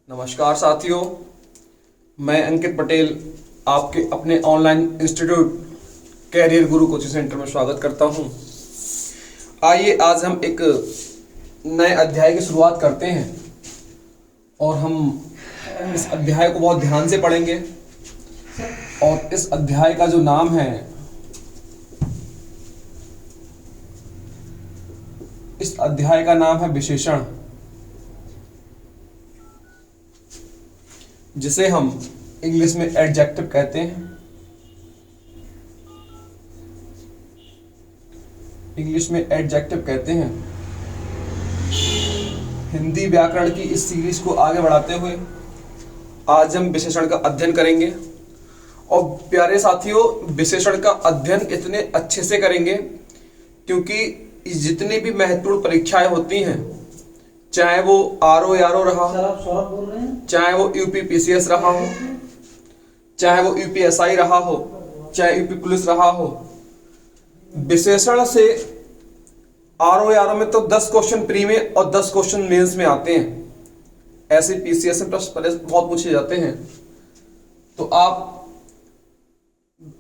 नमस्कार साथियों, मैं अंकित पटेल आपके अपने ऑनलाइन इंस्टीट्यूट कैरियर गुरु कोचिंग सेंटर में स्वागत करता हूं। आइए आज हम एक नए अध्याय की शुरुआत करते हैं और हम इस अध्याय को बहुत ध्यान से पढ़ेंगे। और इस अध्याय का जो नाम है, इस अध्याय का नाम है विशेषण, जिसे हम इंग्लिश में एडजेक्टिव कहते हैं। इंग्लिश में एडजेक्टिव कहते हैं। हिंदी व्याकरण की इस सीरीज को आगे बढ़ाते हुए आज हम विशेषण का अध्ययन करेंगे। और प्यारे साथियों, विशेषण का अध्ययन इतने अच्छे से करेंगे क्योंकि जितनी भी महत्वपूर्ण परीक्षाएं होती हैं, चाहे वो आरओ यारो रहा हो, चाहे वो यूपीपीसीएस रहा हो, चाहे वो यूपीएसआई रहा हो, चाहे यूपी पुलिस रहा हो, विशेषण से आरओ यारो में तो 10 क्वेश्चन प्री में और 10 क्वेश्चन मेंस में आते हैं। ऐसे पीसीएस में प्रश्न बहुत पूछे जाते हैं। तो आप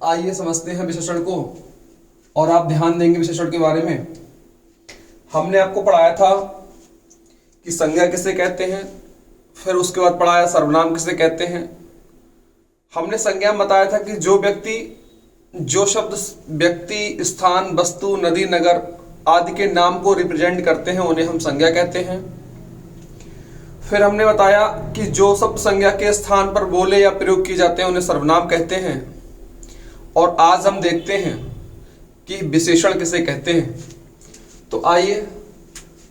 आइए समझते हैं विशेषण को और आप ध्यान देंगे विशेषण के बारे में। हमने आपको पढ़ाया था कि संज्ञा किसे कहते हैं, फिर उसके बाद पढ़ाया सर्वनाम किसे कहते हैं। हमने संज्ञा में बताया था कि जो शब्द व्यक्ति, स्थान, वस्तु, नदी, नगर आदि के नाम को रिप्रेजेंट करते हैं उन्हें हम संज्ञा कहते हैं। फिर हमने बताया कि जो शब्द संज्ञा के स्थान पर बोले या प्रयोग किए जाते हैं उन्हें सर्वनाम कहते हैं। और आज हम देखते हैं कि विशेषण किसे कहते हैं। तो आइए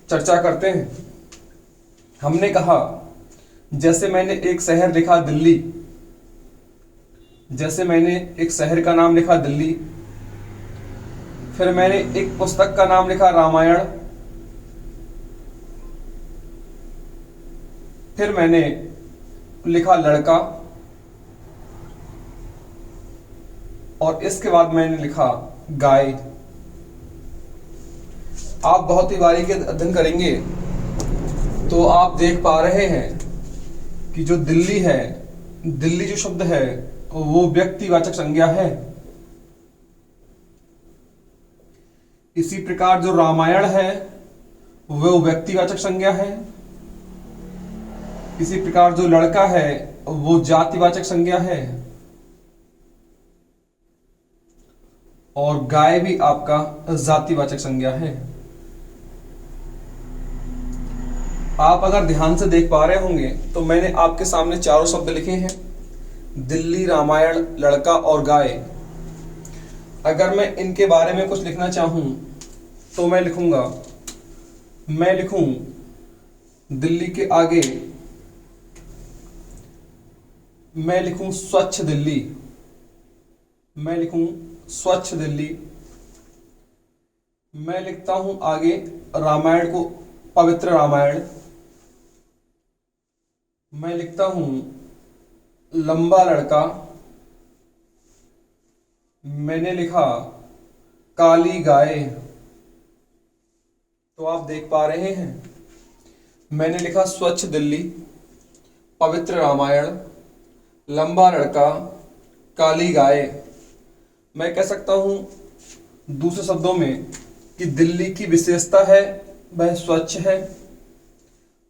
चर्चा करते हैं। हमने कहा, जैसे मैंने एक शहर लिखा दिल्ली, जैसे मैंने एक शहर का नाम लिखा दिल्ली, फिर मैंने एक पुस्तक का नाम लिखा रामायण, फिर मैंने लिखा लड़का, और इसके बाद मैंने लिखा गाय। आप बहुत ही बारीकी से अध्ययन करेंगे तो आप देख पा रहे हैं कि जो दिल्ली है, दिल्ली जो शब्द है वो व्यक्तिवाचक संज्ञा है। इसी प्रकार जो रामायण है वो व्यक्तिवाचक संज्ञा है। इसी प्रकार जो लड़का है वो जातिवाचक संज्ञा है। और गाय भी आपका जातिवाचक संज्ञा है। आप अगर ध्यान से देख पा रहे होंगे तो मैंने आपके सामने चारों शब्द लिखे हैं, दिल्ली, रामायण, लड़का और गाय। अगर मैं इनके बारे में कुछ लिखना चाहूं तो मैं लिखूं दिल्ली के आगे मैं लिखूं स्वच्छ दिल्ली, मैं लिखूं स्वच्छ दिल्ली। मैं लिखता हूं आगे रामायण को पवित्र रामायण। मैं लिखता हूं लंबा लड़का। मैंने लिखा काली गाय। तो आप देख पा रहे हैं, मैंने लिखा स्वच्छ दिल्ली, पवित्र रामायण, लंबा लड़का, काली गाय। मैं कह सकता हूं दूसरे शब्दों में कि दिल्ली की विशेषता है वह स्वच्छ है,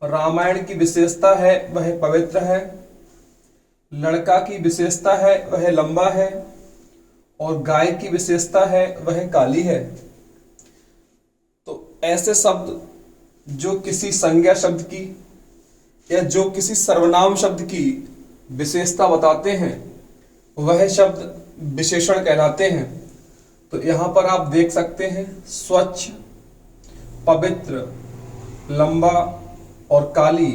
रामायण की विशेषता है वह पवित्र है, लड़का की विशेषता है वह लंबा है, और गाय की विशेषता है वह काली है। तो ऐसे शब्द जो किसी संज्ञा शब्द की या जो किसी सर्वनाम शब्द की विशेषता बताते हैं वह शब्द विशेषण कहलाते हैं। तो यहां पर आप देख सकते हैं स्वच्छ, पवित्र, लंबा और काली,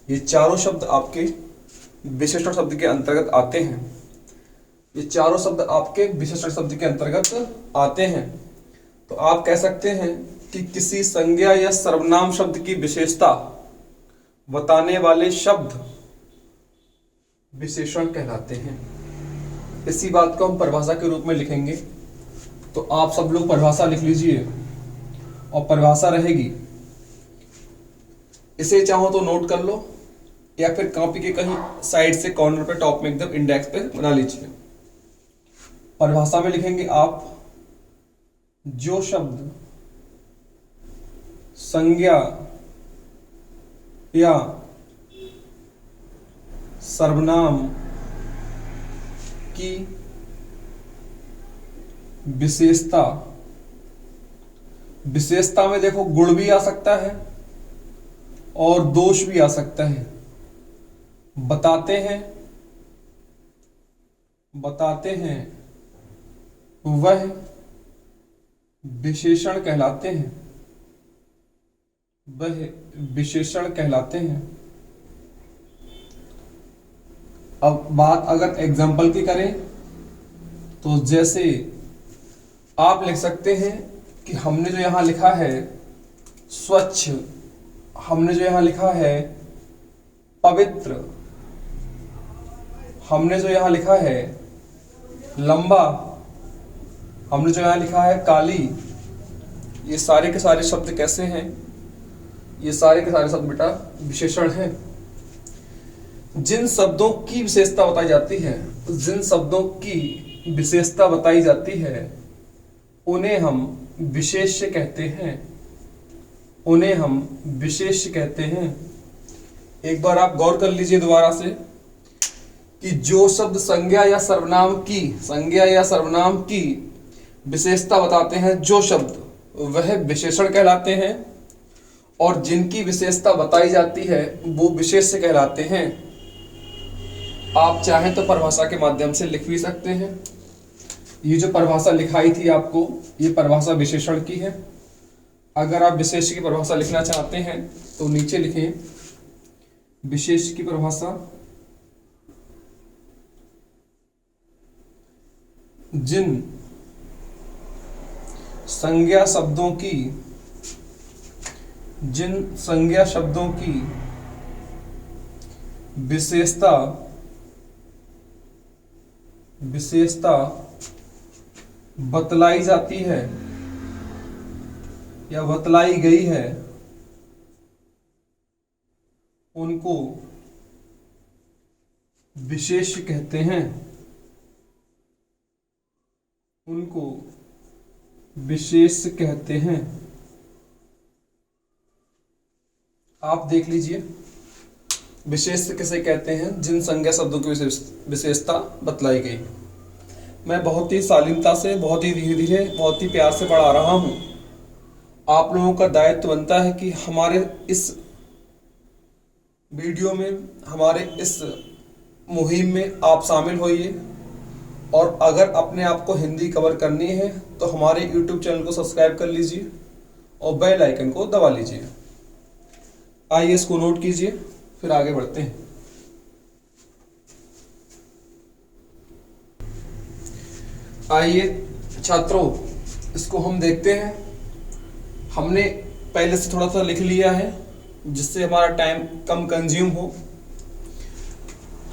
ये चारों शब्द आपके विशेषण शब्द के अंतर्गत आते हैं। ये चारों शब्द आपके विशेषण शब्द के अंतर्गत आते हैं। तो आप कह सकते हैं कि किसी संज्ञा या सर्वनाम शब्द की विशेषता बताने वाले शब्द विशेषण कहलाते हैं। इसी बात को हम परिभाषा के रूप में लिखेंगे। तो आप सब लोग परिभाषा लिख लीजिए और परिभाषा रहेगी, इसे चाहो तो नोट कर लो, या फिर कॉपी के कहीं साइड से कॉर्नर पे टॉप में एकदम इंडेक्स पे बना लीजिए। परिभाषा में लिखेंगे आप जो शब्द संज्ञा या सर्वनाम की विशेषता में देखो गुण भी आ सकता है और दोष भी आ सकता है। बताते हैं वह विशेषण कहलाते हैं। अब बात अगर एग्जाम्पल की करें तो जैसे आप लिख सकते हैं कि हमने जो यहां लिखा है स्वच्छ, हमने जो यहां लिखा है पवित्र, हमने जो यहां लिखा है लंबा, हमने जो यहां लिखा है काली, ये सारे के सारे शब्द कैसे हैं? ये सारे के सारे शब्द बेटा विशेषण हैं। जिन शब्दों की विशेषता बताई जाती है उन्हें हम विशेष्य कहते हैं। एक बार आप गौर कर लीजिए दोबारा से कि जो शब्द संज्ञा या सर्वनाम की विशेषता बताते हैं, जो शब्द वह विशेषण कहलाते हैं और जिनकी विशेषता बताई जाती है वो विशेष्य कहलाते हैं। आप चाहें तो परिभाषा के माध्यम से लिख भी सकते हैं। ये जो परिभाषा लिखाई थी आपको, ये परिभाषा विशेषण की है। अगर आप विशेष्य की परिभाषा लिखना चाहते हैं तो नीचे लिखें विशेष्य की परिभाषा। जिन संज्ञा शब्दों की विशेषता बतलाई जाती है या बतलाई गई है उनको विशेष्य कहते हैं। आप देख लीजिए विशेष्य किसे कहते हैं? जिन संज्ञा शब्दों की विशेषता बतलाई गई। मैं बहुत ही शालीनता से, बहुत ही धीरे धीरे, बहुत ही प्यार से पढ़ा रहा हूं। आप लोगों का दायित्व बनता है कि हमारे इस वीडियो में, हमारे इस मुहिम में आप शामिल होइए और अगर अपने आप को हिंदी कवर करनी है तो हमारे YouTube चैनल को सब्सक्राइब कर लीजिए और बेल आइकन को दबा लीजिए। आइए इसको नोट कीजिए, फिर आगे बढ़ते हैं। आइए छात्रों, इसको हम देखते हैं। हमने पहले से थोड़ा सा लिख लिया है जिससे हमारा टाइम कम कंज्यूम हो।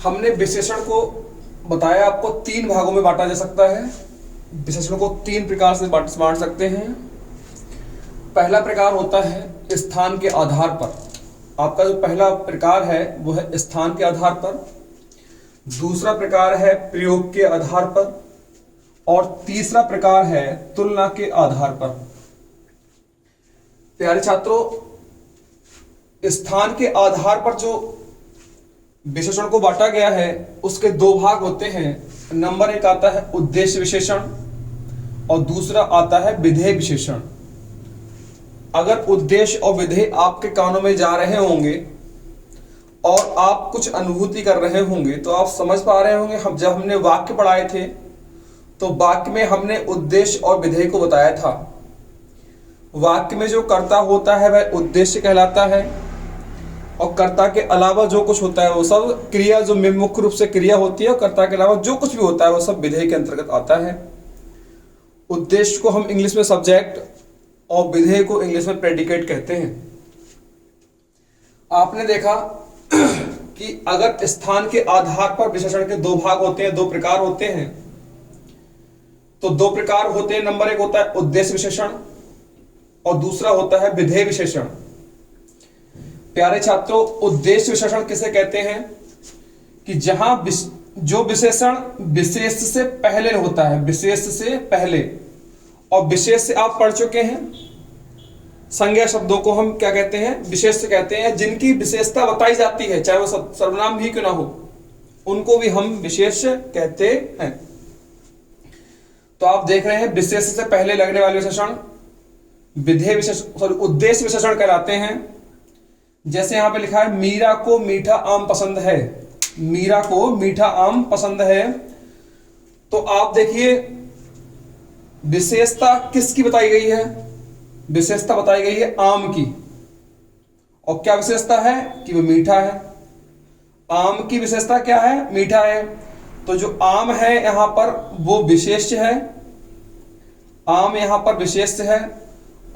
हमने विशेषण को बताया, आपको 3 भागों में बांटा जा सकता है। विशेषण को 3 प्रकार से बांट सकते हैं। पहला प्रकार होता है स्थान के आधार पर। आपका जो पहला प्रकार है वो है स्थान के आधार पर। दूसरा प्रकार है प्रयोग के आधार पर और तीसरा प्रकार है तुलना के आधार पर। प्यारे छात्रों, स्थान के आधार पर जो विशेषण को बांटा गया है उसके 2 भाग होते हैं। नंबर 1 आता है उद्देश्य विशेषण और दूसरा आता है विधेय विशेषण। अगर उद्देश्य और विधेय आपके कानों में जा रहे होंगे और आप कुछ अनुभूति कर रहे होंगे तो आप समझ पा रहे होंगे। हम जब हमने वाक्य पढ़ाए थे तो वाक्य में हमने उद्देश्य और विधेय को बताया था। वाक्य में जो कर्ता होता है वह उद्देश्य कहलाता है और कर्ता के अलावा जो कुछ होता है वो सब क्रिया, जो मुख्य रूप से क्रिया होती है, और कर्ता के अलावा जो कुछ भी होता है वो सब विधेय के अंतर्गत आता है। उद्देश्य को हम इंग्लिश में सब्जेक्ट और विधेय को इंग्लिश में प्रेडिकेट कहते हैं। आपने देखा कि अगर स्थान के आधार पर विशेषण के 2 भाग होते हैं, 2 प्रकार होते हैं, तो 2 प्रकार होते हैं। नंबर 1 होता है उद्देश्य विशेषण और दूसरा होता है विधेय विशेषण। प्यारे छात्रों, उद्देश्य विशेषण किसे कहते हैं? कि जहां जो विशेषण विशेष से पहले होता है, विशेष से पहले, और विशेष से आप पढ़ चुके हैं, संज्ञा शब्दों को हम क्या कहते हैं? विशेष कहते हैं। जिनकी विशेषता बताई जाती है, चाहे वो सर्वनाम भी क्यों ना हो, उनको भी हम विशेष कहते हैं। तो आप देख रहे हैं विशेष से पहले लगने वाले विशेषण विधेय विशेषण, उद्देश्य विशेषण कहलाते हैं। जैसे यहां पे लिखा है मीरा को मीठा आम पसंद है, मीरा को मीठा आम पसंद है। तो आप देखिए विशेषता किसकी बताई गई है? विशेषता बताई गई है आम की। और क्या विशेषता है? कि वो मीठा है। आम की विशेषता क्या है? मीठा है। तो जो आम है यहां पर वो विशेष्य है, आम यहां पर विशेष्य है,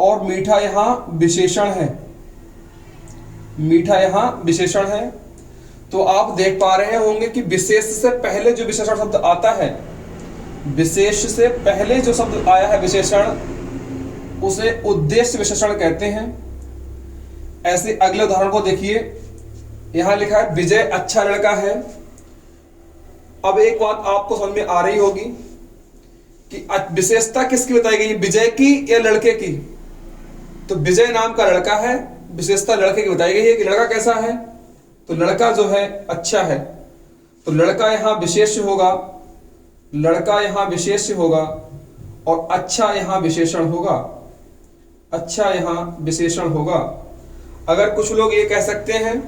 और मीठा यहां विशेषण है, मीठा यहां विशेषण है। तो आप देख पा रहे होंगे कि विशेष से पहले जो विशेषण शब्द आता है, विशेष से पहले जो शब्द आया है विशेषण, उसे उद्देश्य विशेषण कहते हैं। ऐसे अगले उदाहरण को देखिए, यहां लिखा है विजय अच्छा लड़का है। अब एक बात आपको समझ में आ रही होगी कि विशेषता किसकी बताई गई है, विजय की या लड़के की? तो विजय नाम का लड़का है, विशेषता लड़के की बताई गई है कि लड़का कैसा है? तो लड़का जो है अच्छा है। तो लड़का यहां विशेष होगा, लड़का यहां विशेष होगा, और अच्छा यहां विशेषण होगा, अच्छा यहां विशेषण होगा। अगर कुछ लोग ये कह सकते हैं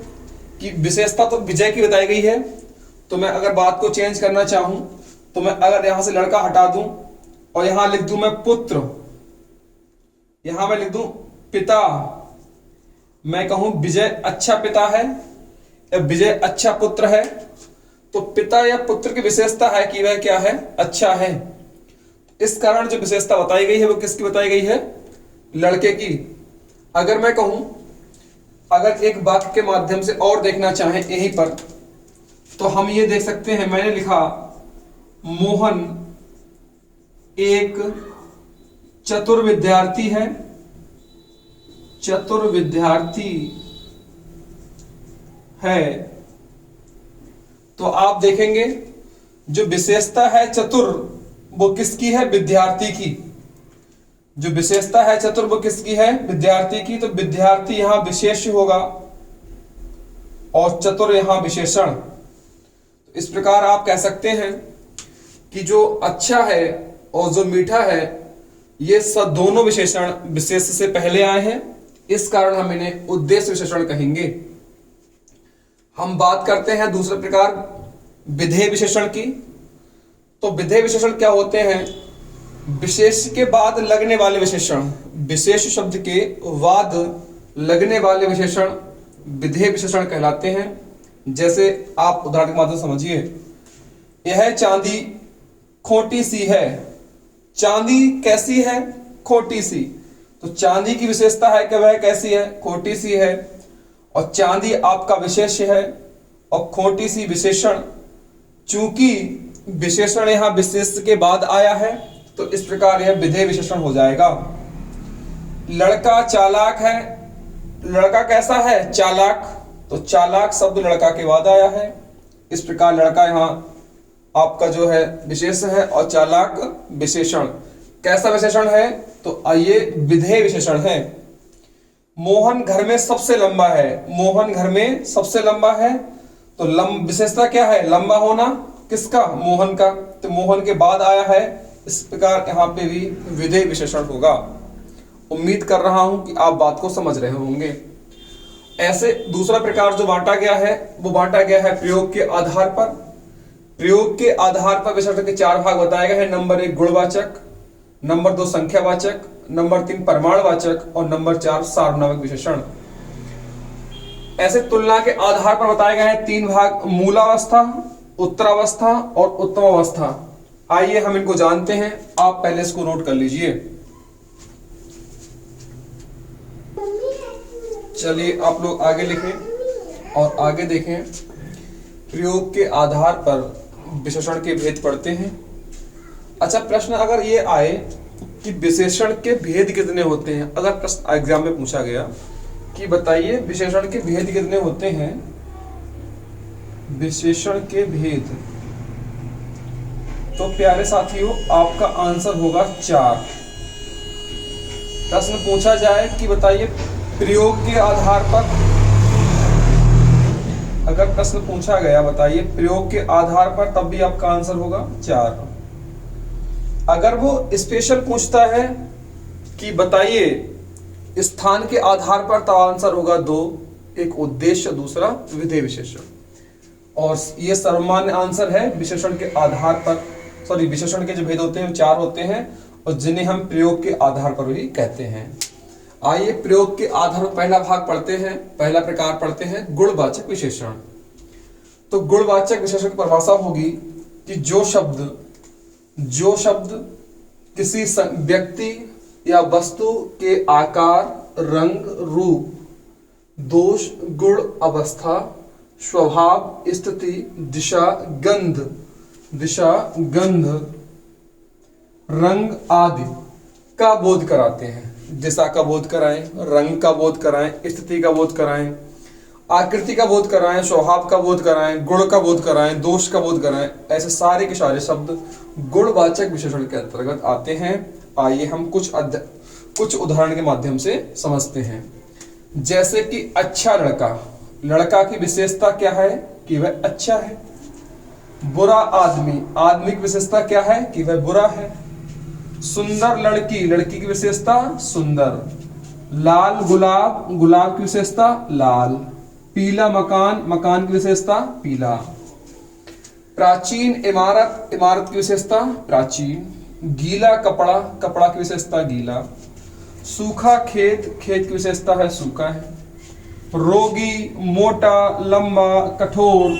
कि विशेषता तो विजय की बताई गई है, तो मैं अगर बात को चेंज करना चाहूं तो मैं अगर यहां से लड़का हटा दूं और यहां लिख दूं मैं पुत्र, यहां मैं लिख दूं पिता, मैं कहूं विजय अच्छा पिता है या विजय अच्छा पुत्र है, तो पिता या पुत्र की विशेषता है कि वह क्या है? अच्छा है। इस कारण जो विशेषता बताई गई है वो किसकी बताई गई है? लड़के की। अगर मैं कहूं, अगर एक वाक्य के माध्यम से और देखना चाहें यहीं पर, तो हम ये देख सकते हैं, मैंने लिखा मोहन एक चतुर विद्यार्थी है, चतुर विद्यार्थी है। तो आप देखेंगे जो विशेषता है चतुर वो किसकी है? विद्यार्थी की। जो विशेषता है चतुर वो किसकी है? विद्यार्थी की। तो विद्यार्थी यहां विशेष होगा और चतुर यहां विशेषण। इस प्रकार आप कह सकते हैं कि जो अच्छा है और जो मीठा है, ये सब दोनों विशेषण विशेष से पहले आए हैं, इस कारण हम इन्हें उद्देश्य विशेषण कहेंगे। हम बात करते हैं दूसरे प्रकार विधेय विशेषण की। तो विधेय विशेषण क्या होते हैं? विशेष के बाद लगने वाले विशेषण, विशेष शब्द के बाद लगने वाले विशेषण विधेय विशेषण कहलाते हैं। जैसे आप उदाहरण के माध्यम से समझिए, यह चांदी खोटी सी है। चांदी कैसी है? खोटी सी। तो चांदी की विशेषता है कि वह कैसी है? खोटी सी है। और चांदी आपका विशेष है और खोटी सी विशेषण। चूंकि विशेषण यहां विशेष के बाद आया है, तो इस प्रकार यह विधेय विशेषण हो जाएगा। लड़का चालाक है। लड़का कैसा है? चालाक। तो चालाक शब्द लड़का के बाद आया है, इस प्रकार लड़का यहां आपका जो है विशेष है और चालाक विशेषण। कैसा विशेषण है? तो आइए विधेय विशेषण है। मोहन घर में सबसे लंबा है। मोहन घर में सबसे लंबा है। तो विशेषता क्या है? लंबा होना। किसका? मोहन का। तो मोहन के बाद आया है, इस प्रकार यहाँ पे भी विधेय विशेषण होगा। उम्मीद कर रहा हूं कि आप बात को समझ रहे होंगे। ऐसे दूसरा प्रकार जो बांटा गया है वो बांटा गया है प्रयोग के आधार पर। प्रयोग के आधार पर विशेषण के 4 भाग बताए गए हैं। नंबर 1 गुणवाचक, नंबर 2 संख्यावाचक, नंबर 3 परिमाणवाचक और नंबर 4 सार्वनामिक विशेषण। ऐसे तुलना के आधार पर बताए गए हैं 3 भाग, मूलावस्था, उत्तरावस्था और उत्तम अवस्था। आइए हम इनको जानते हैं। आप पहले इसको नोट कर लीजिए। चलिए आप लोग आगे लिखें और आगे देखें। प्रयोग के आधार पर विशेषण के भेद पढ़ते हैं। अच्छा, प्रश्न अगर ये आए कि विशेषण के भेद कितने होते हैं, अगर प्रश्न एग्जाम में पूछा गया कि बताइए विशेषण के भेद कितने होते हैं। विशेषण के भेद, तो प्यारे साथियों आपका आंसर होगा 4। प्रश्न पूछा जाए कि बताइए प्रयोग के आधार पर, अगर प्रश्न पूछा गया बताइए प्रयोग के आधार पर, तब भी आपका आंसर होगा 4। अगर वो स्पेशल पूछता है कि बताइए स्थान के आधार पर, तब आंसर होगा 2, एक उद्देश्य दूसरा विधेय विशेषण। और ये सर्वमान्य आंसर है विशेषण के आधार पर, सॉरी विशेषण के जो भेद होते हैं 4 होते हैं और जिन्हें हम प्रयोग के आधार पर भी कहते हैं। आइए प्रयोग के आधार पर पहला भाग पढ़ते हैं, पहला प्रकार पढ़ते हैं गुणवाचक विशेषण। तो गुणवाचक विशेषण की परिभाषा होगी कि जो शब्द किसी व्यक्ति या वस्तु के आकार, रंग, रूप, दोष, गुण, अवस्था, स्वभाव, स्थिति, दिशा, गंध, रंग आदि का बोध कराते हैं। दिशा का बोध कराएं, रंग का बोध कराएं, स्थिति का बोध कराएं, आकृति का बोध कराएं, स्वभाव का बोध कराएं, गुण का बोध कराएं, दोष का बोध कराएं, ऐसे सारे के सारे शब्द गुणवाचक विशेषण के अंतर्गत आते हैं। आइए हम कुछ उदाहरण के माध्यम से समझते हैं। जैसे कि अच्छा लड़का की विशेषता क्या है कि वह अच्छा है। बुरा आदमी की विशेषता क्या है कि वह बुरा है। सुंदर लड़की की विशेषता सुंदर। लाल गुलाब की विशेषता लाल। पीला मकान की विशेषता पीला। प्राचीन इमारत की विशेषता प्राचीन। गीला कपड़ा की विशेषता गीला। सूखा खेत की विशेषता है सूखा है। रोगी, मोटा, लंबा, कठोर,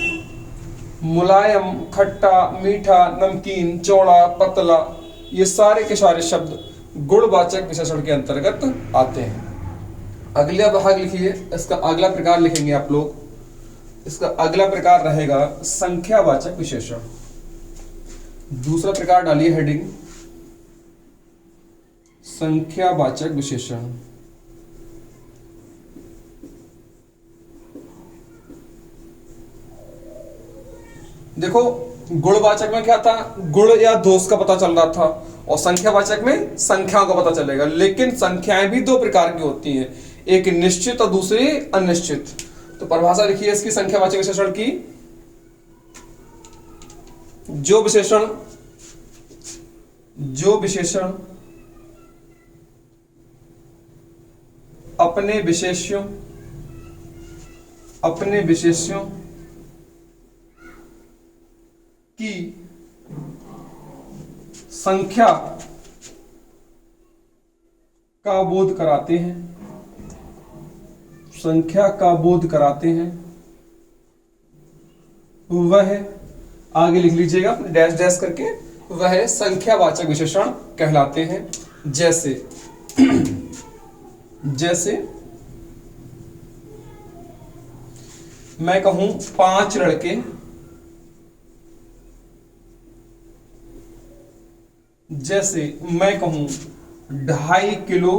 मुलायम, खट्टा, मीठा, नमकीन, चौड़ा, पतला, ये सारे के सारे शब्द गुणवाचक विशेषण के अंतर्गत आते हैं। अगला भाग लिखिए, इसका अगला प्रकार लिखेंगे आप लोग। इसका अगला प्रकार रहेगा संख्यावाचक विशेषण। दूसरा प्रकार डालिए हेडिंग संख्यावाचक विशेषण। देखो गुणवाचक में क्या था, गुण या दोष का पता चल रहा था, और संख्यावाचक में संख्याओं का पता चलेगा। लेकिन संख्याएं भी 2 प्रकार की होती हैं, एक निश्चित और दूसरी अनिश्चित। तो परिभाषा लिखिए इसकी संख्यावाचक विशेषण की। जो विशेषण अपने विशेष्यों की संख्या का बोध कराते हैं, वह आगे लिख लीजिएगा डैश डैश करके, वह संख्यावाचक विशेषण कहलाते हैं। जैसे मैं कहूं 5 लड़के, जैसे मैं कहूं 2.5 किलो,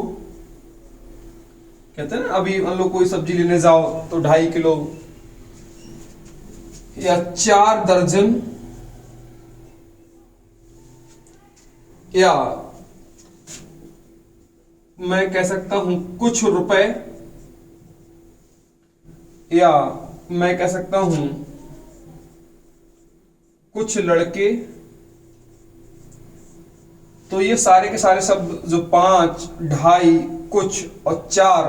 कहते हैं ना अभी हम लोग कोई सब्जी लेने जाओ तो 2.5 किलो, या 4 दर्जन, या मैं कह सकता हूं कुछ रुपए, या मैं कह सकता हूं कुछ लड़के। तो ये सारे के सारे शब्द जो 5, 2.5, कुछ और 4,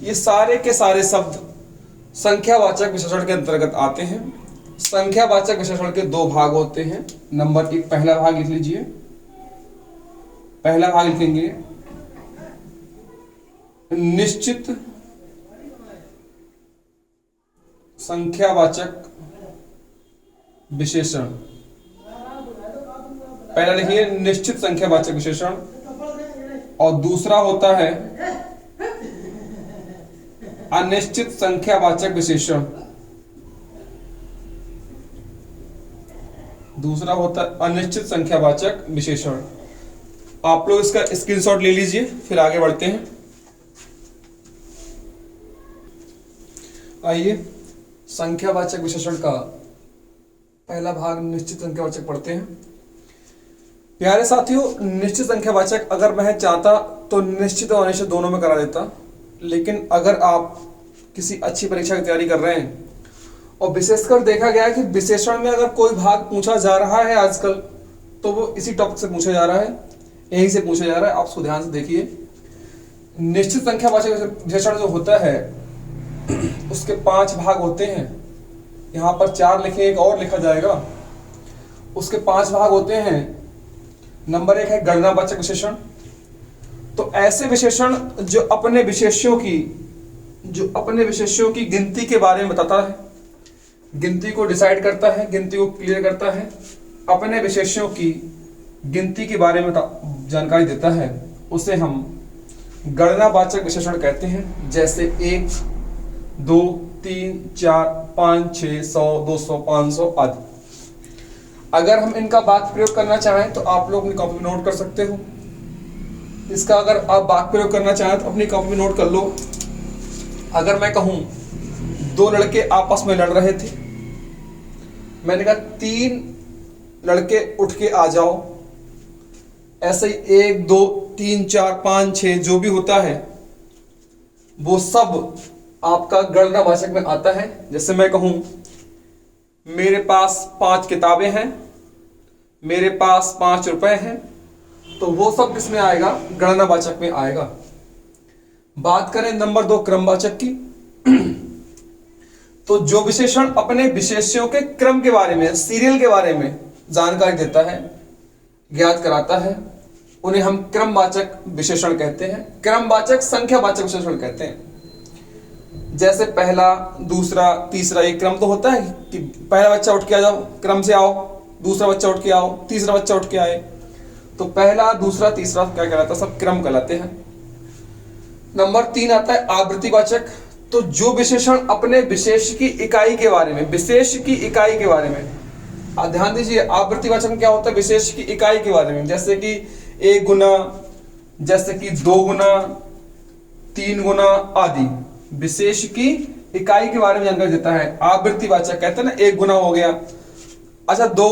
ये सारे के सारे शब्द संख्यावाचक विशेषण के अंतर्गत आते हैं। संख्यावाचक विशेषण के 2 भाग होते हैं। नंबर 1 पहला भाग लिख लीजिए। पहला भाग लिखेंगे निश्चित संख्यावाचक विशेषण। पहला लिखिए निश्चित संख्यावाचक विशेषण, और दूसरा होता है अनिश्चित संख्यावाचक विशेषण। दूसरा होता है अनिश्चित संख्यावाचक विशेषण। आप लोग इसका स्क्रीनशॉट ले लीजिए, फिर आगे बढ़ते हैं। आइए संख्यावाचक विशेषण का पहला भाग निश्चित संख्यावाचक पढ़ते हैं। प्यारे साथियों, निश्चित संख्यावाचक अगर मैं चाहता तो निश्चित और अनिश्चित दोनों में करा देता, लेकिन अगर आप किसी अच्छी परीक्षा की तैयारी कर रहे हैं और विशेषकर देखा गया है कि विशेषण में अगर कोई भाग पूछा जा रहा है आजकल, तो वो इसी टॉपिक से पूछा जा रहा है, यहीं से पूछा जा रहा है। आप उसको ध्यान से देखिए। निश्चित संख्यावाचक विशेषण जो होता है उसके 5 भाग होते हैं। यहाँ पर 4 लिखे, एक और लिखा जाएगा। उसके 5 भाग होते हैं। नंबर 1 है गणनावाचक विशेषण। तो ऐसे विशेषण जो अपने विशेष्यों की गिनती के बारे में बताता है, गिनती को डिसाइड करता है, गिनती को क्लियर करता है, अपने विशेष्यों की गिनती के बारे में जानकारी देता है, उसे हम गणनावाचक विशेषण कहते हैं। जैसे 1, 2, 3, 4, 5, 6, 100, 200, 500 आदि। अगर हम इनका वाक्य प्रयोग करना चाहें तो आप लोग अपनी कॉपी में नोट कर सकते हो। इसका अगर आप वाक्य प्रयोग करना चाहें तो अपनी कॉपी में नोट कर लो। अगर मैं कहूं 2 लड़के आपस में लड़ रहे थे, मैंने कहा 3 लड़के उठ के आ जाओ। ऐसे ही 1, 2, 3, 4, 5, 6 जो भी होता है वो सब आपका गणनावाचक में आता है। जैसे मैं कहूं मेरे पास 5 किताबें हैं, मेरे पास 5 रुपए हैं, तो वो सब किसमें आएगा? गणनावाचक में आएगा। बात करें नंबर 2 क्रमवाचक की, तो जो विशेषण अपने विशेष्यों के क्रम के बारे में, सीरियल के बारे में जानकारी देता है, ज्ञात कराता है, उन्हें हम क्रमवाचक विशेषण कहते हैं। क्रमवाचक संख्यावाचक विशेषण कहते हैं। जैसे पहला, दूसरा, तीसरा, एक क्रम तो होता है कि पहला बच्चा उठ के आ जाओ, क्रम से आओ, दूसरा बच्चा उठ के आओ, तीसरा बच्चा उठ के आए, तो पहला, दूसरा, तीसरा क्या कहलाता है? सब क्रम कहलाते हैं। नंबर 3 आता है आवृत्तिवाचक। तो जो विशेषण अपने विशेष की इकाई के बारे में, विशेष की इकाई के बारे में, ध्यान दीजिए, आवृत्तिवाचक में क्या होता है? विशेष की इकाई के बारे में, जैसे कि 1 गुना, जैसे कि 2 गुना, 3 गुना आदि, विशेष की इकाई के बारे में जानकारी देता है। आवृत्तिवाचक कहते हैं ना, 1 गुना हो गया। अच्छा, 2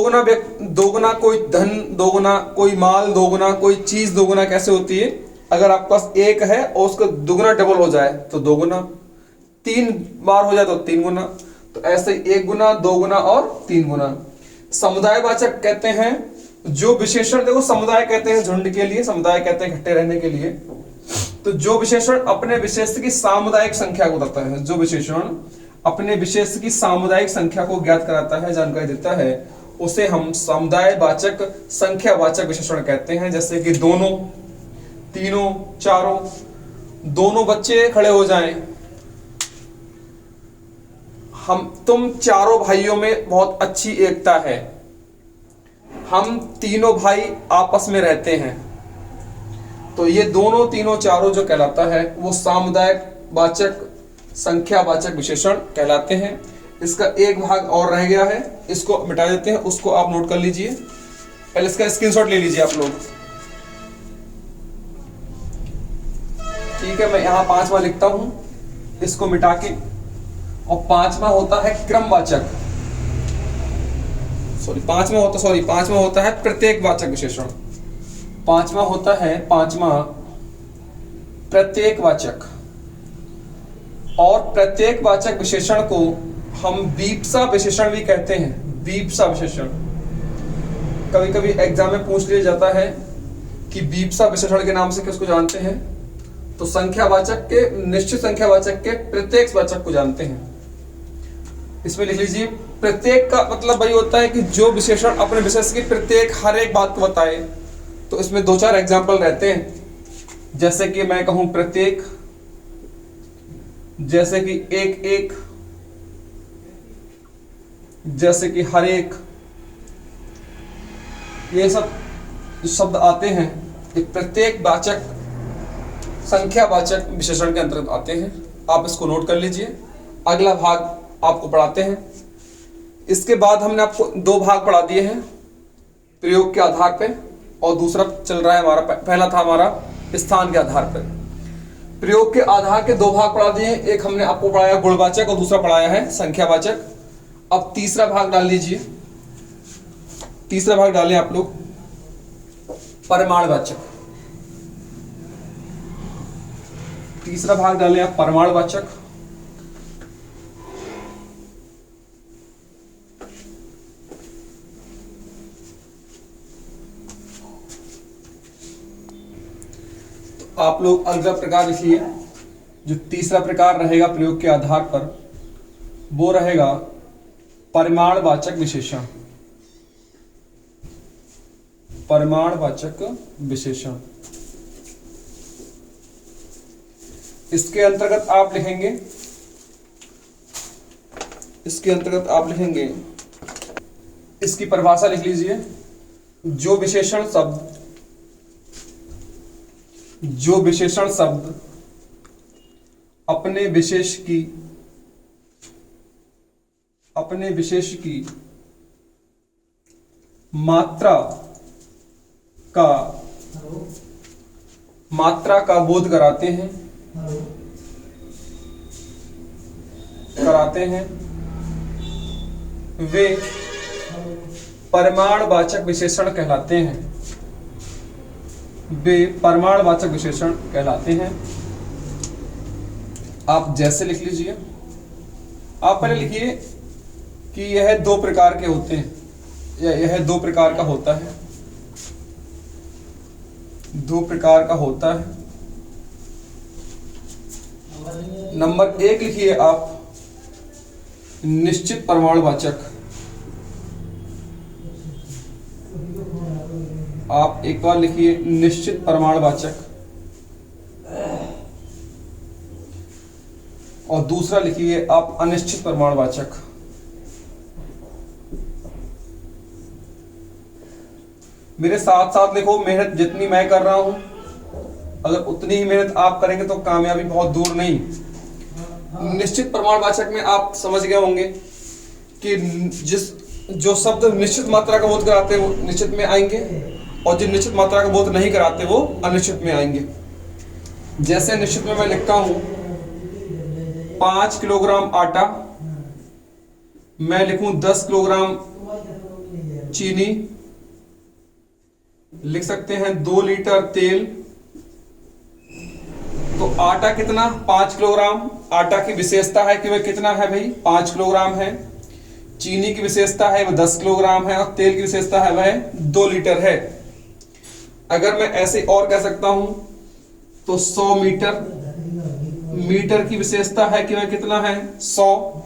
गुना कोई धन, 2 गुना कोई माल, 2 गुना कोई चीज, 2 गुना कैसे होती है? अगर आपके पास 1 है और उसका दुगुना डबल हो जाए तो 2 गुना, 3 बार हो जाए तो 3 गुना। तो ऐसे 1 गुना, 2 गुना और 3 गुना। समुदायवाचक कहते हैं जो विशेषण, देखो समुदाय कहते हैं झुंड के लिए, समुदाय कहते हैं इकट्ठे रहने के लिए। तो जो विशेषण अपने विशेष की सामुदायिक संख्या को बताता है, जो विशेषण अपने विशेष की सामुदायिक संख्या को ज्ञात कराता है, जानकारी देता है, उसे हम समुदायवाचक संख्यावाचक विशेषण कहते हैं। जैसे कि दोनों, तीनों, चारों, दोनों बच्चे खड़े हो जाएं, तुम चारों भाइयों में बहुत अच्छी एकता है, हम तीनों भाई आपस में रहते हैं। तो ये दोनों, तीनों, चारों जो कहलाता है वो सामुदायिक वाचक संख्यावाचक विशेषण कहलाते हैं। इसका एक भाग और रह गया है, इसको मिटा देते हैं, उसको आप नोट कर लीजिए। पहले इसका स्क्रीनशॉट ले लीजिए आप लोग। ठीक है, मैं यहां 5वां लिखता हूं, इसको मिटा के। और 5वां होता है क्रमवाचक, पांचवा होता है प्रत्येकवाचक विशेषण। 5वां होता है प्रत्येकवाचक। और प्रत्येकवाचक विशेषण को हम वीप्सा विशेषण भी कहते हैं। वीप्सा विशेषण कभी कभी एग्जाम में पूछ लिया जाता है कि वीप्सा विशेषण के नाम से किसको जानते हैं? तो संख्यावाचक के, निश्चित संख्यावाचक के प्रत्येकवाचक को जानते हैं। इसमें लिख लीजिए, प्रत्येक का मतलब वही होता है कि जो विशेषण अपने विशेष की प्रत्येक हर एक बात को बताए। तो इसमें 2-4 एग्जाम्पल रहते हैं। जैसे कि मैं कहूं प्रत्येक, जैसे कि एक, जैसे कि हर एक, ये सब शब्द आते हैं, ये प्रत्येकवाचक संख्यावाचक विशेषण के अंतर्गत आते हैं। आप इसको नोट कर लीजिए। अगला भाग आपको पढ़ाते हैं। इसके बाद हमने आपको 2 भाग पढ़ा दिए हैं प्रयोग के आधार पे, और दूसरा चल रहा है हमारा, पहला था हमारा स्थान के आधार पर। प्रयोग के आधार के दो भाग पढ़ा दिए, एक हमने आपको पढ़ाया गुणवाचक और दूसरा पढ़ाया है संख्यावाचक। अब तीसरा भाग डाल लीजिए, तीसरा भाग डालें आप लोग परिमाणवाचक। तीसरा भाग डालें आप परिमाणवाचक। तो आप लोग अगला प्रकार लिखिए। जो तीसरा प्रकार रहेगा प्रयोग के आधार पर वो रहेगा परिमाणवाचक विशेषण। परिमाणवाचक विशेषण, इसके अंतर्गत आप लिखेंगे, इसके अंतर्गत आप लिखेंगे, इसकी परिभाषा लिख लीजिए। जो विशेषण शब्द अपने विशेष की मात्रा का बोध कराते हैं वे परिमाणवाचक विशेषण कहलाते हैं। वे परिमाणवाचक विशेषण कहलाते हैं। आप जैसे लिख लीजिए। आप पहले लिखिए कि यह दो प्रकार के होते हैं, या यह दो प्रकार का होता है, दो प्रकार का होता है। नंबर एक लिखिए आप निश्चित परिमाणवाचक। आप एक बार लिखिए निश्चित परिमाणवाचक, और दूसरा लिखिए आप अनिश्चित परिमाणवाचक। मेरे साथ साथ लिखो, मेहनत जितनी मैं कर रहा हूं अगर उतनी ही मेहनत आप करेंगे तो कामयाबी बहुत दूर नहीं। निश्चित परिमाणवाचक में आप समझ गए होंगे कि जो शब्द निश्चित मात्रा का बोध कराते हैं वो निश्चित में आएंगे, और जो निश्चित मात्रा का बोध नहीं कराते वो अनिश्चित में आएंगे। जैसे निश्चित में मैं लिखता हूं 5 किलोग्राम आटा, मैं लिखूं 10 किलोग्राम चीनी, लिख सकते हैं 2 लीटर तेल। तो आटा कितना, 5 किलोग्राम। आटा की विशेषता है कि वह कितना है भाई, 5 किलोग्राम है। चीनी की विशेषता है वह 10 किलोग्राम है, और तेल की विशेषता है वह 2 लीटर है। अगर मैं ऐसे और कह सकता हूं तो 100 मीटर। मीटर की विशेषता है कि वह कितना है, 100।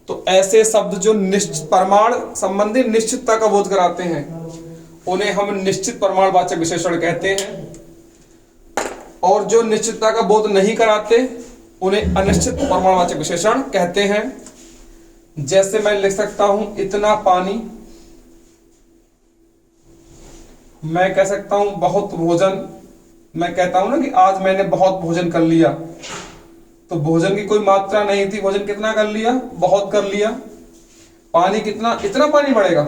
तो ऐसे शब्द जो निश्चित परिमाण संबंधी निश्चितता का बोध कराते हैं उन्हें हम निश्चित परिमाणवाचक विशेषण कहते हैं, और जो निश्चितता का बोध नहीं कराते उन्हें अनिश्चित परिमाणवाचक विशेषण कहते हैं। जैसे मैं लिख सकता हूं इतना पानी, मैं कह सकता हूं बहुत भोजन। मैं कहता हूं ना कि आज मैंने बहुत भोजन कर लिया, तो भोजन की कोई मात्रा नहीं थी, भोजन कितना कर लिया, बहुत कर लिया। पानी कितना, इतना पानी बढ़ेगा,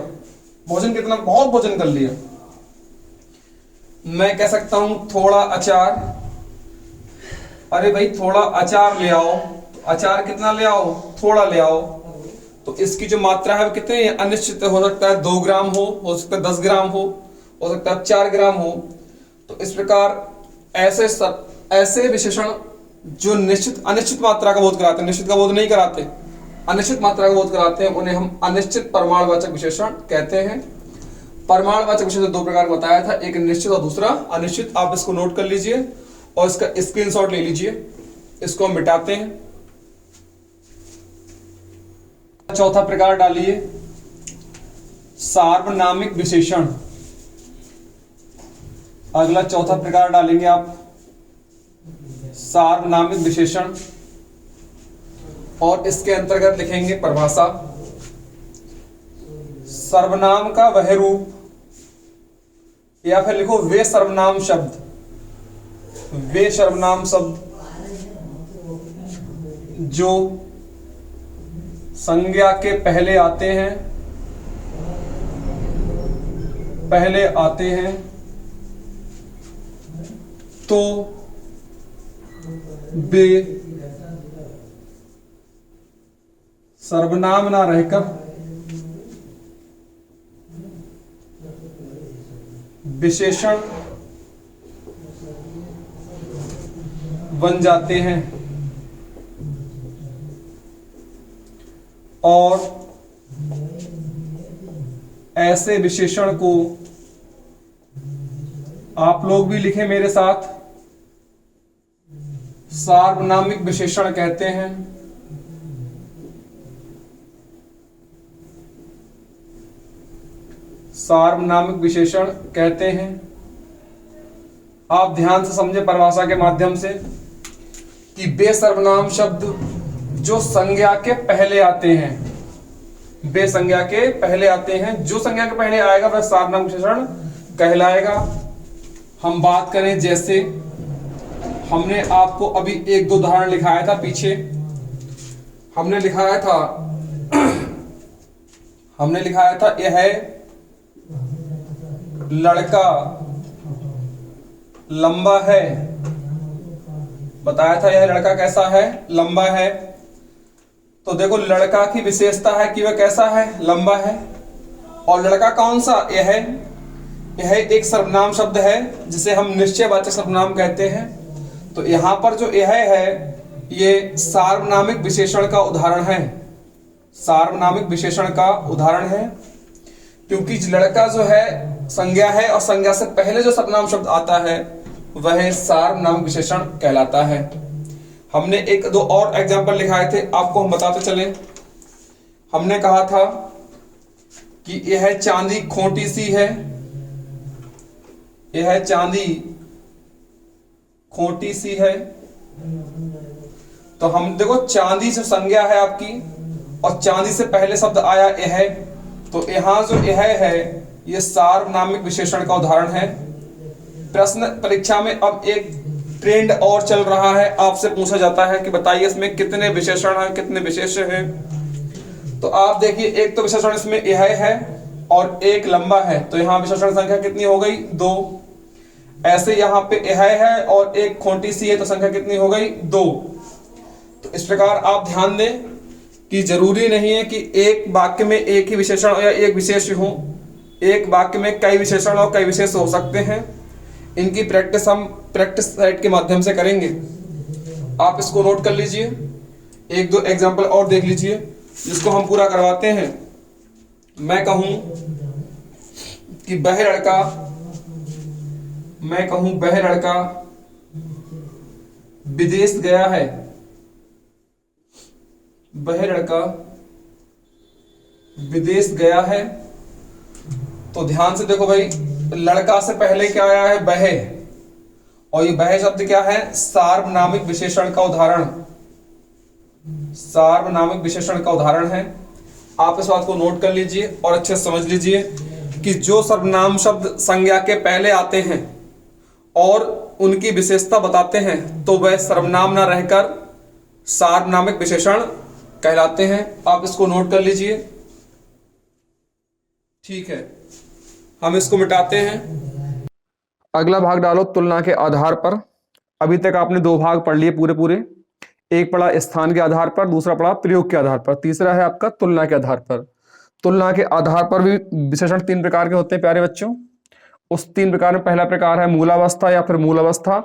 भोजन कितना, बहुत भोजन कर लिया। मैं कह सकता हूं थोड़ा अचार, अरे भाई थोड़ा अचार ले आओ, तो अचार कितना ले आओ, थोड़ा ले आओ। तो इसकी जो मात्रा है वो कितनी अनिश्चित हो सकता है, 2 ग्राम हो सकता है 10 ग्राम हो सकता है 4 ग्राम हो। तो इस प्रकार ऐसे विशेषण जो निश्चित अनिश्चित मात्रा का बोध कराते हैं, निश्चित का बोध नहीं कराते, अनिश्चित मात्रा का बोध कराते हैं, उन्हें हम अनिश्चित परिमाणवाचक विशेषण कहते हैं। परिमाणवाचक विशेषण दो प्रकार बताया था, एक निश्चित और दूसरा अनिश्चित। आप इसको नोट कर लीजिए और इसका स्क्रीनशॉट ले लीजिए। इसको हम मिटाते हैं। चौथा प्रकार डालिए सार्वनामिक विशेषण। अगला चौथा प्रकार डालेंगे आप सार्वनामिक विशेषण, और इसके अंतर्गत लिखेंगे परिभाषा। सर्वनाम का वह रूप, या फिर लिखो वे सर्वनाम शब्द, वे सर्वनाम शब्द जो संज्ञा के पहले आते हैं तो बे सर्वनाम ना रहकर विशेषण बन जाते हैं और ऐसे विशेषण को आप लोग भी लिखें मेरे साथ, सार्वनामिक विशेषण कहते हैं। सार्वनामिक विशेषण कहते हैं। आप ध्यान से समझे परिभाषा के माध्यम से कि वे सर्वनाम शब्द जो संज्ञा के पहले आते हैं, वे संज्ञा के पहले आते हैं, जो संज्ञा के पहले आएगा वह सार्वनाम विशेषण कहलाएगा। हम बात करें, जैसे हमने आपको अभी एक दो उदाहरण लिखाया था पीछे, हमने लिखाया था यह लड़का लंबा है, बताया था यह लड़का कैसा है, लंबा है। तो देखो लड़का की विशेषता है कि वह कैसा है, लंबा है। और लड़का कौन सा, यह एक सर्वनाम शब्द है जिसे हम निश्चयवाचक सर्वनाम कहते हैं। तो यहां पर जो यह है ये सार्वनामिक विशेषण का उदाहरण है, सार्वनामिक विशेषण का उदाहरण है, क्योंकि लड़का जो है संज्ञा है और संज्ञा से पहले जो सर्वनाम शब्द आता है वह सार्वनामिक विशेषण कहलाता है। हमने एक दो और एग्जांपल लिखाए थे, आपको हम बताते चले। हमने कहा था कि यह चांदी खोटी सी है, यह चांदी खोटी सी है। तो हम देखो चांदी जो संज्ञा है आपकी और चांदी से पहले शब्द आया यह, तो यहां जो यह है ये सार्वनामिक विशेषण का उदाहरण है। प्रश्न परीक्षा में अब एक ट्रेंड और चल रहा है, आपसे पूछा जाता है कि बताइए इसमें कितने विशेषण हैं, कितने विशेष्य हैं। तो आप देखिए एक तो विशेषण इसमें यह है और एक लंबा है, तो यहाँ विशेषण संख्या कितनी हो गई, 2। ऐसे यहाँ पे यह है और एक खोटी सी है, तो संख्या कितनी हो गई, 2। तो इस प्रकार आप ध्यान दें कि जरूरी नहीं है कि एक वाक्य में एक ही विशेषण या एक विशेष हो, एक वाक्य में कई विशेषण और कई विशेष हो सकते हैं। इनकी प्रैक्टिस हम प्रैक्टिस सेट के माध्यम से करेंगे। आप इसको नोट कर लीजिए, एक दो एग्जांपल और देख लीजिए जिसको हम पूरा करवाते हैं। मैं कहूं कि वह लड़का विदेश गया है, वह लड़का विदेश गया है। तो ध्यान से देखो भाई, लड़का से पहले क्या आया है, वह, और ये वह शब्द क्या है, सार्वनामिक विशेषण का उदाहरण, सार्वनामिक विशेषण का उदाहरण है। आप इस बात को नोट कर लीजिए और अच्छे से समझ लीजिए कि जो सर्वनाम शब्द संज्ञा के पहले आते हैं और उनकी विशेषता बताते हैं तो वह सर्वनाम ना रहकर सार्वनामिक विशेषण कहलाते हैं। आप इसको नोट कर लीजिए, ठीक है। हम इसको मिटाते हैं। अगला भाग डालो तुलना के आधार पर। अभी तक आपने 2 भाग पढ़ लिए पूरे, एक पढ़ा स्थान के आधार पर, दूसरा पढ़ा प्रयोग के आधार पर, तीसरा है आपका तुलना के आधार पर। तुलना के आधार पर भी विशेषण 3 प्रकार के होते हैं प्यारे बच्चों। उस 3 प्रकार में पहला प्रकार है मूलावस्था या फिर मूल अवस्था।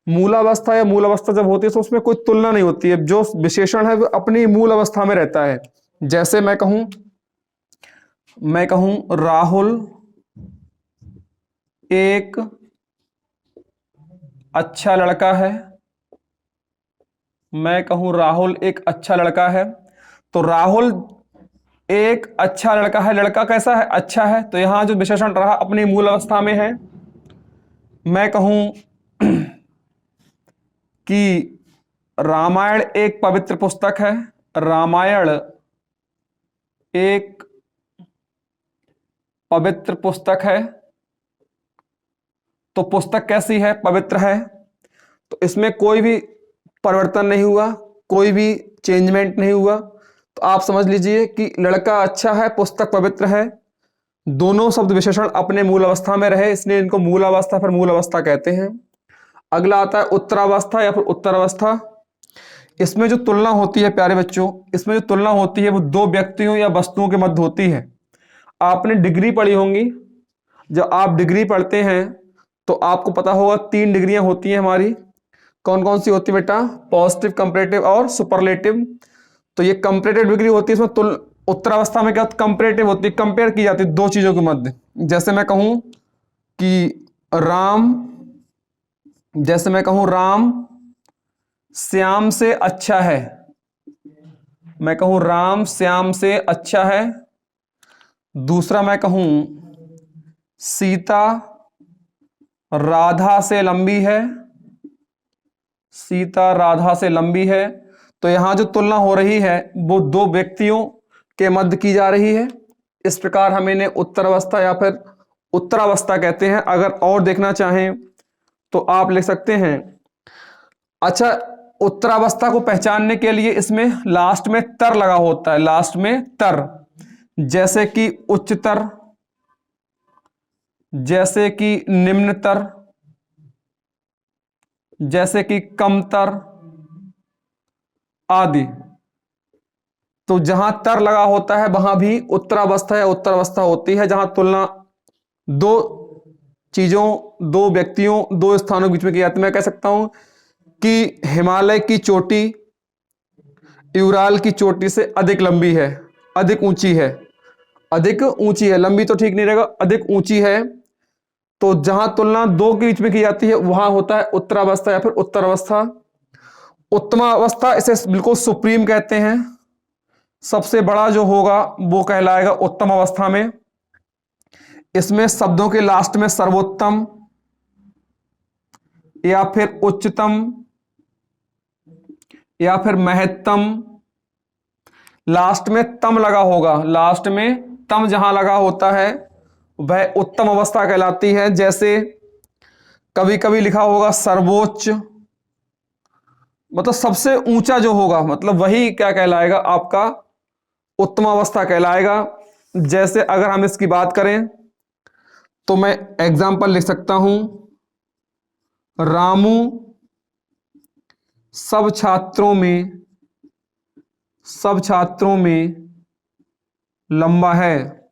मूलावस्था या मूल अवस्था जब होती है तो उसमें कोई तुलना नहीं होती है, जो विशेषण है वो अपनी मूल अवस्था में रहता है। जैसे मैं कहूं राहुल एक अच्छा लड़का है, मैं कहूं राहुल एक अच्छा लड़का है। तो राहुल एक अच्छा लड़का है, लड़का कैसा है, अच्छा है। तो यहां जो विशेषण रहा अपनी मूल अवस्था में है। मैं कहूं कि रामायण एक पवित्र पुस्तक है, रामायण एक पवित्र पुस्तक है। तो पुस्तक कैसी है, पवित्र है। तो इसमें कोई भी परिवर्तन नहीं हुआ, कोई भी चेंजमेंट नहीं हुआ। तो आप समझ लीजिए कि लड़का अच्छा है, पुस्तक पवित्र है, दोनों शब्द विशेषण अपने मूल अवस्था में रहे, इसलिए इनको मूल अवस्था फिर मूल अवस्था कहते हैं। अगला आता है उत्तरावस्था या फिर उत्तरावस्था। इसमें जो तुलना होती है प्यारे बच्चों, इसमें जो तुलना होती है वो दो व्यक्तियों या वस्तुओं के मध्य होती है। आपने डिग्री पढ़ी होंगी, जब आप डिग्री पढ़ते हैं तो आपको पता होगा 3 डिग्रियां होती हैं हमारी। कौन कौन सी होती है बेटा? पॉजिटिव, कंपैरेटिव और सुपरलेटिव। तो ये कंपैरेटिव डिग्री होती है, इसमें उत्तरावस्था में क्या कंपैरेटिव होती है, कंपेयर की जाती है दो चीजों के मध्य। जैसे मैं कहूं कि राम श्याम से अच्छा है, मैं कहूं राम श्याम से अच्छा है। दूसरा मैं कहूं सीता राधा से लंबी है, सीता राधा से लंबी है। तो यहां जो तुलना हो रही है वो दो व्यक्तियों के मध्य की जा रही है। इस प्रकार हम इन्हें उत्तरावस्था या फिर उत्तरावस्था कहते हैं। अगर और देखना चाहें तो आप लिख सकते हैं। अच्छा, उत्तरावस्था को पहचानने के लिए इसमें लास्ट में तर लगा होता है, लास्ट में तर, जैसे कि उच्चतर, जैसे कि निम्नतर, जैसे कि कमतर आदि। तो जहां तर लगा होता है वहां भी उत्तरावस्था या उत्तरावस्था होती है, जहां तुलना दो चीजों, दो व्यक्तियों, दो स्थानों के बीच में की जाती है। मैं कह सकता हूं कि हिमालय की चोटी यूराल की चोटी से अधिक लंबी है, अधिक ऊंची है, अधिक ऊंची है, लंबी तो ठीक नहीं रहेगा, अधिक ऊंची है। तो जहां तुलना दो के बीच में की जाती है वहां होता है उत्तरावस्था या फिर उत्तरावस्था। उत्तमावस्था इसे बिल्कुल सुप्रीम कहते हैं, सबसे बड़ा जो होगा वो कहलाएगा उत्तम अवस्था में। इसमें शब्दों के लास्ट में सर्वोत्तम या फिर उच्चतम या फिर महत्तम, लास्ट में तम लगा होगा, लास्ट में तम जहां लगा होता है वह उत्तम अवस्था कहलाती है। जैसे कभी कभी लिखा होगा सर्वोच्च, मतलब सबसे ऊंचा जो होगा, मतलब वही क्या कहलाएगा? आपका उत्तम अवस्था कहलाएगा। जैसे अगर हम इसकी बात करें तो मैं एग्जाम्पल लिख सकता हूं, रामू सब छात्रों में लंबा है।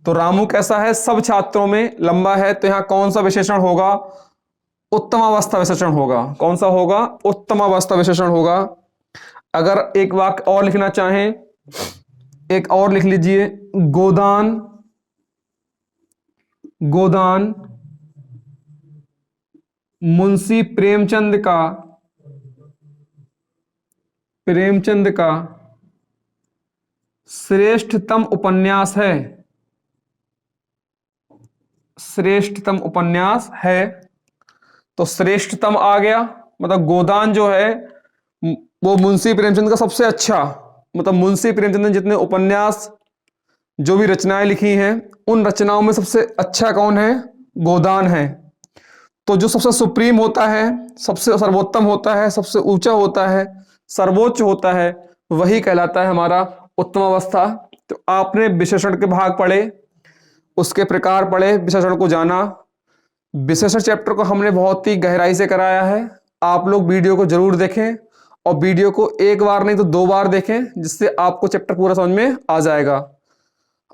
तो रामू कैसा है? सब छात्रों में लंबा है। तो यहां कौन सा विशेषण होगा? उत्तम अवस्था विशेषण होगा। कौन सा होगा? उत्तम अवस्था विशेषण होगा। अगर एक वाक्य और लिखना चाहें, एक और लिख लीजिए, गोदान मुंशी प्रेमचंद का श्रेष्ठतम उपन्यास है, श्रेष्ठतम उपन्यास है। तो श्रेष्ठतम आ गया, मतलब गोदान जो है वो मुंशी प्रेमचंद का सबसे अच्छा, मतलब मुंशी प्रेमचंद ने जितने उपन्यास, जो भी रचनाएं लिखी हैं, उन रचनाओं में सबसे अच्छा कौन है? गोदान है। तो जो सबसे सुप्रीम होता है, सबसे सर्वोत्तम होता है, सबसे ऊंचा होता है, सर्वोच्च होता है, वही कहलाता है हमारा उत्तम अवस्था। तो आपने विशेषण के भाग पढ़े, उसके प्रकार पढ़े, विशेषण को जाना। विशेषण चैप्टर को हमने बहुत ही गहराई से कराया है। आप लोग वीडियो को जरूर देखें और वीडियो को एक बार नहीं तो 2 बार देखें, जिससे आपको चैप्टर पूरा समझ में आ जाएगा।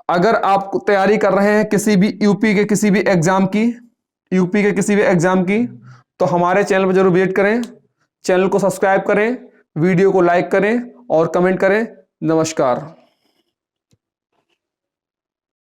अगर आप तैयारी कर रहे हैं किसी भी यूपी के किसी भी एग्जाम की, तो हमारे चैनल पर जरूर विजिट करें, चैनल को सब्सक्राइब करें, वीडियो को लाइक करें और कमेंट करें। नमस्कार।